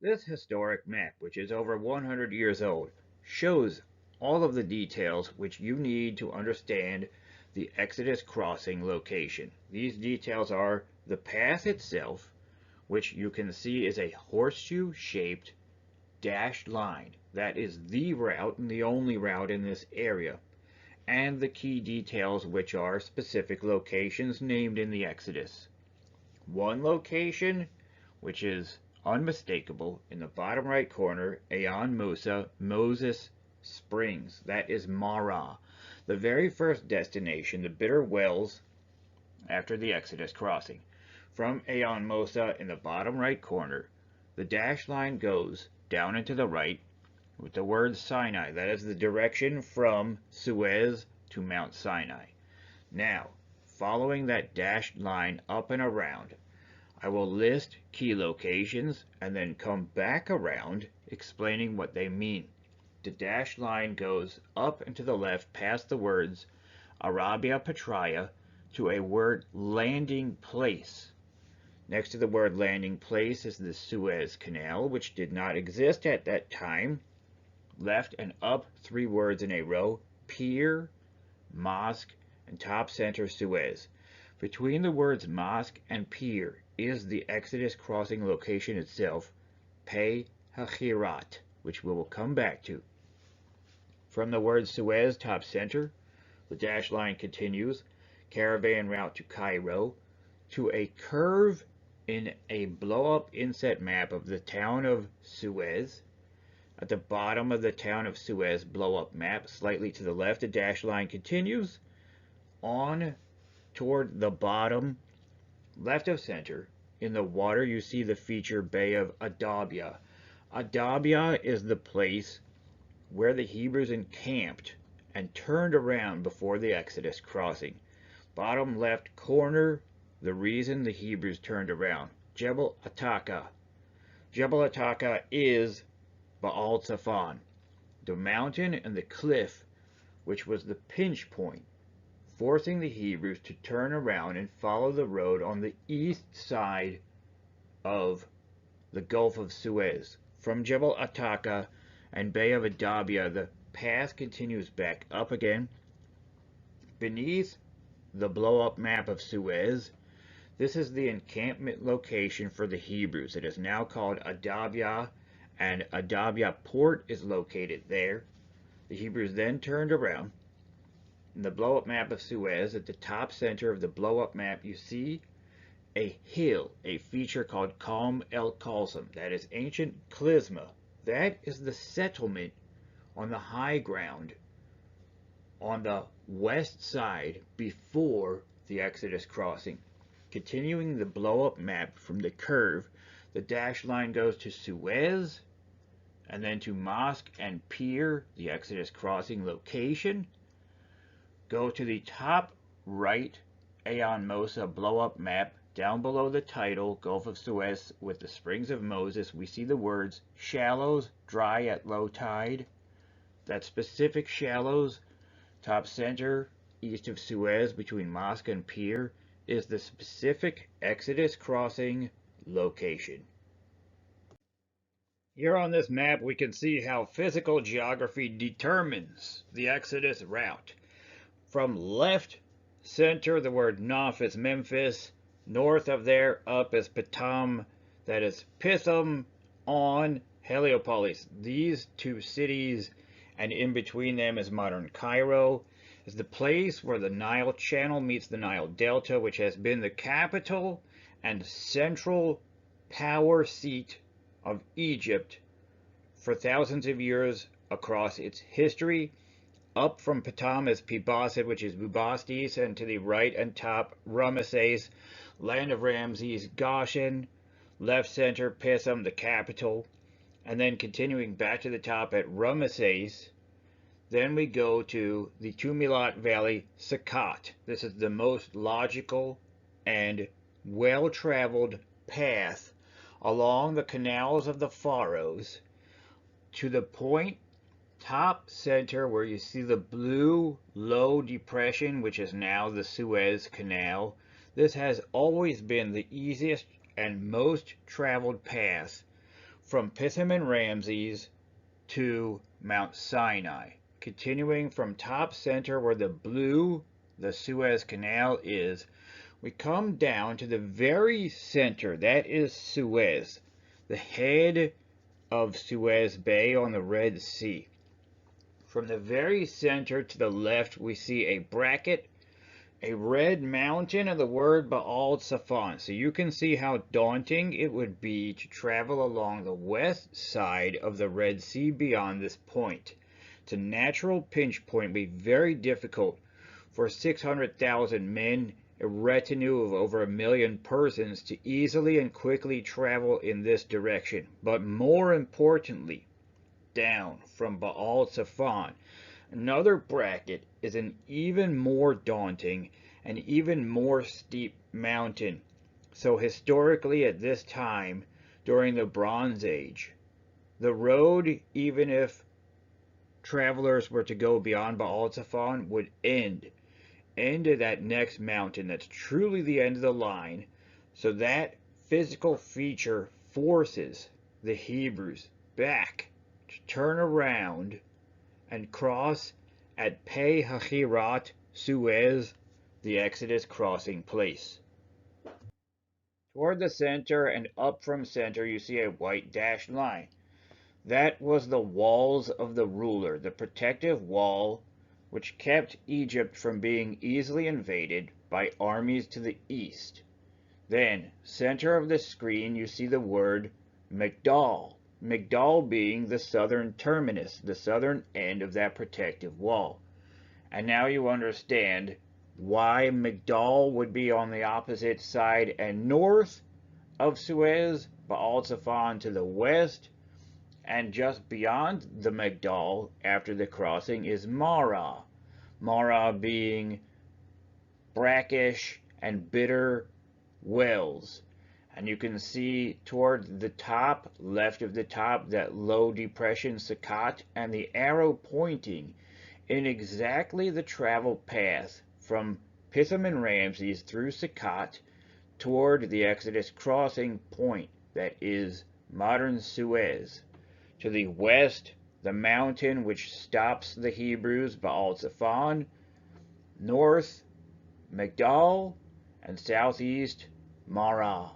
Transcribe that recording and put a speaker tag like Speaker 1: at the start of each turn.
Speaker 1: This historic map, which is over 100 years old, shows all of the details which you need to understand the Exodus crossing location. These details are the path itself, which you can see is a horseshoe-shaped dashed line. That is the route and the only route in this area, and the key details, which are specific locations named in the Exodus. One location, which is unmistakable, in the bottom right corner, Aon Musa, Moses Springs. That is Marah, the very first destination, the bitter wells after the Exodus crossing. From Aon Musa in the bottom right corner, the dashed line goes down and to the right with the word Sinai. That is the direction from Suez to Mount Sinai. Now, following that dashed line up and around, I will list key locations and then come back around explaining what they mean. The dashed line goes up and to the left past the words Arabia Petraea to a word landing place. Next to the word landing place is the Suez Canal, which did not exist at that time. Left and up 3 words in a row: pier, mosque, and top center Suez. Between the words mosque and pier is the Exodus crossing location itself, Pi-HaHiroth, which we will come back to. From the word Suez top center, the dashed line continues, caravan route to Cairo, to a curve in a blow-up inset map of the town of Suez. At the bottom of the town of Suez blow-up map, slightly to the left, the dashed line continues on toward the bottom left of center. In the water, you see the feature Bay of Adabia. Adabia is the place where the Hebrews encamped and turned around before the Exodus crossing. Bottom left corner, the reason the Hebrews turned around. Jebel Ataka. Jebel Ataka is Baal-Zephon, the mountain and the cliff which was the pinch point, forcing the Hebrews to turn around and follow the road on the east side of the Gulf of Suez. From Jebel Ataka and Bay of Adabia, the path continues back up again. Beneath the blow-up map of Suez, this is the encampment location for the Hebrews. It is now called Adabia, and Adabia port is located there. The Hebrews then turned around. In the blow-up map of Suez, at the top center of the blow-up map, you see a hill, a feature called Qalm el Qalsam. That is ancient Klizma. That is the settlement on the high ground on the west side before the Exodus crossing. Continuing the blow-up map from the curve, the dashed line goes to Suez, and then to Mosque and Pier, the Exodus crossing location. Go to the top right Aon Musa blow-up map. Down below the title, Gulf of Suez with the Springs of Moses, we see the words shallows, dry at low tide. That specific shallows, top center, east of Suez between Mosque and Pier, is the specific Exodus crossing location. Here on this map, we can see how physical geography determines the Exodus route. From left center, the word Noph is Memphis. North of there, up is Pithom. That is Pithom on Heliopolis. These 2 cities, and in between them is modern Cairo, is the place where the Nile Channel meets the Nile Delta, which has been the capital and central power seat of Egypt for thousands of years across its history. Up from Pithom is Pi-Boseth, which is Bubastis, and to the right and top, Rameses, land of Raamses, Goshen. Left center, Pithom, the capital. And then continuing back to the top at Rameses, then we go to the Tumilat Valley, Sukkot. This is the most logical and well-traveled path along the canals of the Pharaohs to the point top center where you see the blue low depression, which is now the Suez Canal. This has always been the easiest and most traveled path from Pithom and Raamses to Mount Sinai, continuing from top center where the blue, the Suez Canal is. We come down to the very center, that is Suez, the head of Suez Bay on the Red Sea. From the very center to the left, we see a bracket, a red mountain, and the word Baal-Zephon. So you can see how daunting it would be to travel along the west side of the Red Sea beyond this point. It's a natural pinch point, be very difficult for 600,000 men, a retinue of over 1 million persons, to easily and quickly travel in this direction. But more importantly, down from Baal-Zephon, another bracket, is an even more daunting and even more steep mountain. So historically at this time, during the Bronze Age, the road, even if travelers were to go beyond Baal-Zephon, would end at that next mountain. That's truly the end of the line. So that physical feature forces the Hebrews back to turn around and cross at Pi-HaHiroth, Suez, the Exodus crossing place. Toward the center and up from center, you see a white dashed line. That was the walls of the ruler, the protective wall which kept Egypt from being easily invaded by armies to the east. Then, center of the screen, you see the word Migdol. Migdol being the southern terminus, the southern end of that protective wall. And now you understand why Migdol would be on the opposite side and north of Suez, Baal-Zephon to the west, and just beyond the Migdol, after the crossing, is Marah. Marah being brackish and bitter wells. And you can see toward the top, left of the top, that low depression Sukkot, and the arrow pointing in exactly the travel path from Pithom and Raamses through Sukkot toward the Exodus crossing point, that is modern Suez. To the west, the mountain which stops the Hebrews, Baal-Zephon. North, Migdol, and southeast, Marah.